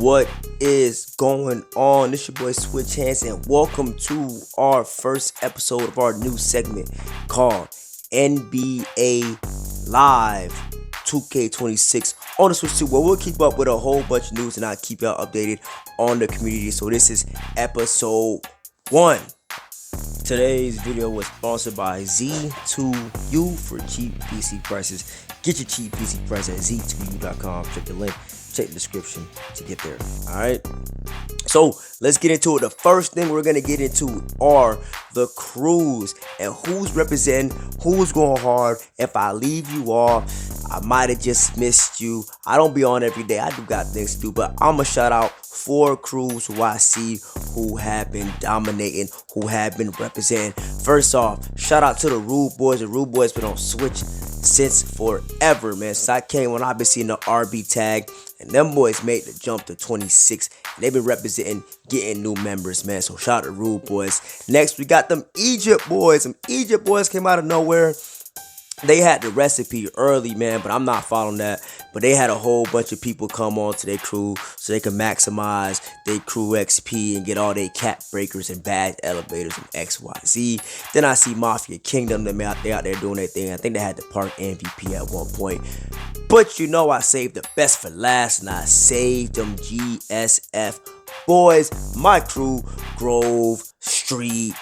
What is going on? This your boy Switch Hands, and welcome to our first episode of our new segment called NBA Live 2K26 on the Switch 2, where we'll keep up with a whole bunch of news and I'll keep y'all updated on the community. So this is episode 1. Today's video was sponsored by Z2U for cheap PC prices. Get your cheap PC price at z2u.com. Check the link, check the description to get there. Alright, so let's get into it. The first thing we're gonna get into are the crews and who's representing, who's going hard. If I leave you off, I might have just missed you. I don't be on every day, I do got things to do, but I'ma shout out 4 crews who I see who have been dominating, who have been representing. First off, shout out to the Rude Boys. The Rude Boys been on Switch since forever, man. Since I came when I've been seeing the RB tag, and them boys made the jump to 26. And they've been representing, getting new members, man. So shout out to Rude Boys. Next, we got them Egypt Boys. Some Egypt Boys came out of nowhere. They had the recipe early, man, but I'm not following that. But they had a whole bunch of people come on to their crew so they can maximize their crew XP and get all their cap breakers and badge elevators and XYZ. Then I see Mafia Kingdom, they out there doing their thing. I think they had the park MVP at one point. But you know I saved the best for last, and I saved them GSF boys. My crew, Grove Street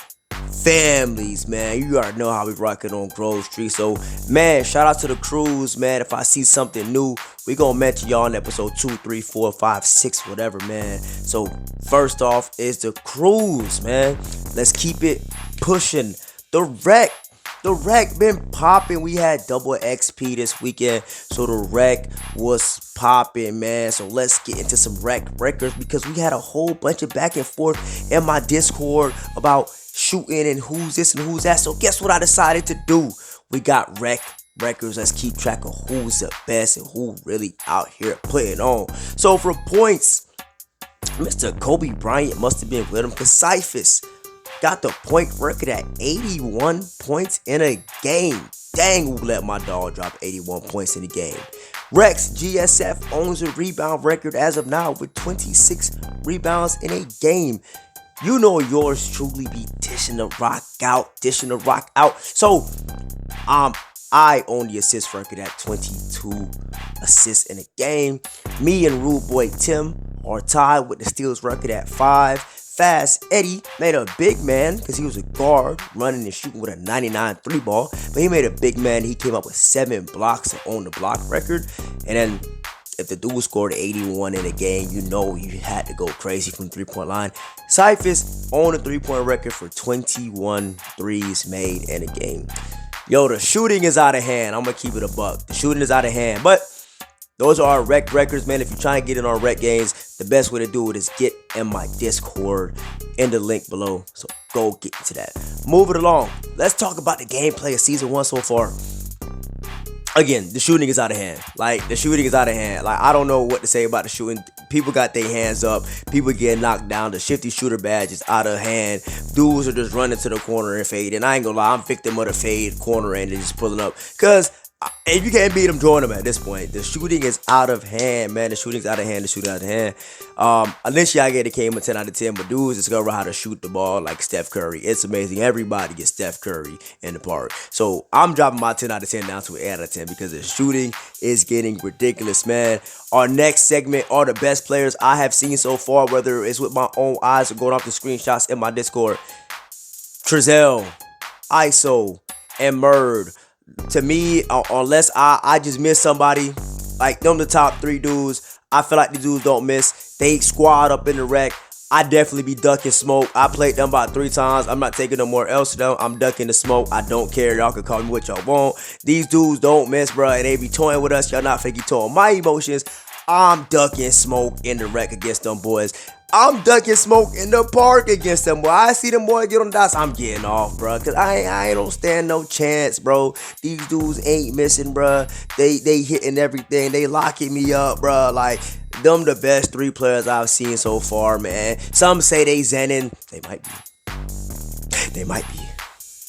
families, man. You already know how we rocking on Grove Street. So, man, shout out to the crews, man. If I see something new, we gonna mention y'all in episode 2, 3, 4, 5, 6, whatever, man. So, first off is the crews, man. Let's keep it pushing. The Rec been popping. We had double XP this weekend, so the Rec was popping, man. So let's get into some Rec records, because we had a whole bunch of back and forth in my Discord about shooting and who's this and who's that. So guess what I decided to do? We got Rec records. Let's keep track of who's the best and who really out here putting on. So for points, Mr. Kobe Bryant must have been with him, because Cyphus got the point record at 81 points in a game. Dang, who let my dog drop 81 points in a game. Rex GSF owns a rebound record as of now with 26 rebounds in a game. You know yours truly be dishing the rock out. So, I own the assist record at 22 assists in a game. Me and Rude Boy Tim are tied with the steals record at 5. Fast Eddie made a big man, because he was a guard running and shooting with a 99 3 ball, but he made a big man. He came up with 7 blocks to own the block record. And then if the dude scored 81 in a game, you know you had to go crazy from 3-point line. Cyphus owned a 3-point record for 21 threes made in a game. Yo, the shooting is out of hand. I'm gonna keep it a buck. The shooting is out of hand, but those are our Rec records, man. If you're trying to get in our Rec games, the best way to do it is get in my Discord in the link below. So go get into that. Moving along, let's talk about the gameplay of Season 1 so far. Again, the shooting is out of hand. The shooting is out of hand. I don't know what to say about the shooting. People got their hands up. People getting knocked down. The shifty shooter badge is out of hand. Dudes are just running to the corner and fade. And I ain't gonna lie, I'm victim of the fade corner and just pulling up. Because if you can't beat them, join them at this point. The shooting is out of hand, man. The shooting's out of hand. Initially, I gave the game a 10 out of 10, but dudes discover how to shoot the ball like Steph Curry. It's amazing. Everybody gets Steph Curry in the park. So I'm dropping my 10 out of 10 down to an 8 out of 10, because the shooting is getting ridiculous, man. Our next segment are the best players I have seen so far, whether it's with my own eyes or going off the screenshots in my Discord. Trezell, ISO, and Murd. To me, unless I just miss somebody, like them the top 3 dudes, I feel like the dudes don't miss. They squad up in the Rec. I definitely be ducking smoke. I played them about 3 times. I'm not taking no more else to them. I'm ducking the smoke. I don't care. Y'all can call me what y'all want. These dudes don't miss, bro, and they be toying with us. Y'all not fake toying my emotions. I'm ducking smoke in the Rec against them boys. I'm ducking smoke in the park against them, boy. I see them boy get on the dots, I'm getting off, bro. Cause I don't stand no chance, bro. These dudes ain't missing, bro. They hitting everything. They locking me up, bro. Like, them the best 3 players I've seen so far, man. Some say they zenning. They might be.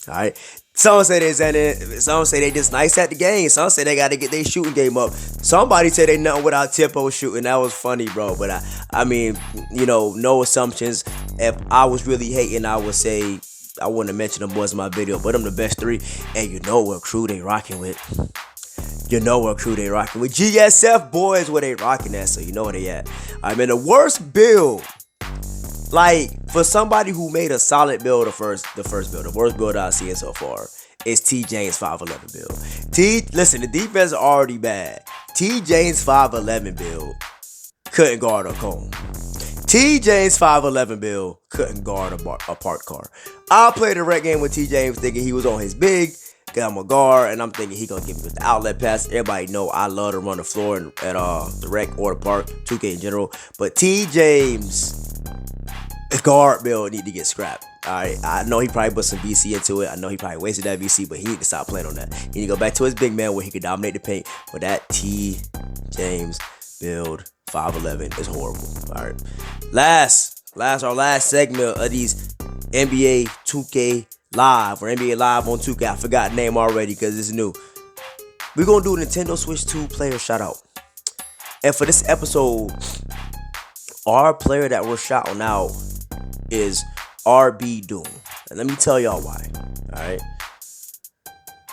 All right. Some say they said it. Some say they just nice at the game. Some say they got to get their shooting game up. Somebody said they nothing without tempo shooting. That was funny, bro. But I mean, no assumptions. If I was really hating, I would say I wouldn't have mentioned them boys in my video. But I'm the best three, and you know what crew they rocking with. You know what crew they rocking with. GSF boys, where they rocking at. So you know where they at. I mean, the worst build. Like, for somebody who made a solid build, the first build, the worst build I've seen so far is T. James 5'11 build. Listen, the defense is already bad. T. James 5'11 build couldn't guard a cone. T. James 5'11 build couldn't guard a parked car. I played a rec game with T. James thinking he was on his big, cause I'm a guard, and I'm thinking he gonna give me with the outlet pass. Everybody know I love to run the floor at the rec or the park, 2K in general. But T. James guard build need to get scrapped. Alright, I know he probably put some VC into it. I know he probably wasted that VC, but he need to stop playing on that. He need to go back to his big man where he can dominate the paint. But that T. James build 5'11 is horrible. Alright. Our last segment of these NBA 2K Live or NBA Live on 2K. I forgot the name already because it's new. We're gonna do a Nintendo Switch 2 player shout out. And for this episode, our player that we're shouting out is RB Doom. And let me tell y'all why. Alright.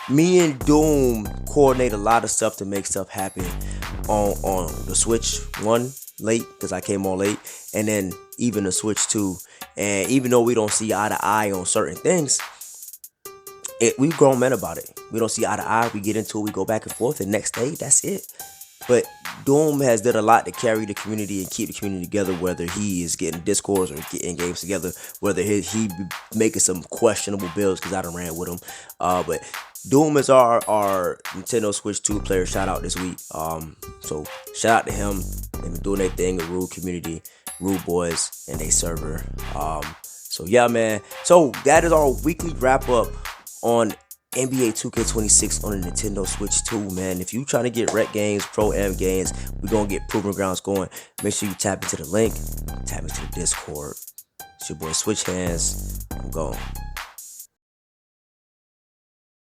Me and Doom coordinate a lot of stuff to make stuff happen on the Switch 1 late, because I came on late, and then even the Switch 2. And even though we don't see eye to eye on certain things, we've grown men about it. We don't see eye to eye, we get into it, we go back and forth, and next day, that's it. But Doom has done a lot to carry the community and keep the community together, whether he is getting discords or getting games together, whether he be making some questionable builds, because I done ran with him. But Doom is our Nintendo Switch 2 player shout out this week. So shout out to him. They've been doing their thing with Rude Community, Rude Boys, and they server. So yeah, man. So that is our weekly wrap up on NBA 2K26 on the Nintendo Switch 2, man. If you trying to get rec games, pro am games, we're gonna get Proving Grounds going. Make sure you tap into the link, tap into the Discord. It's your boy Switch Hands. I'm gone.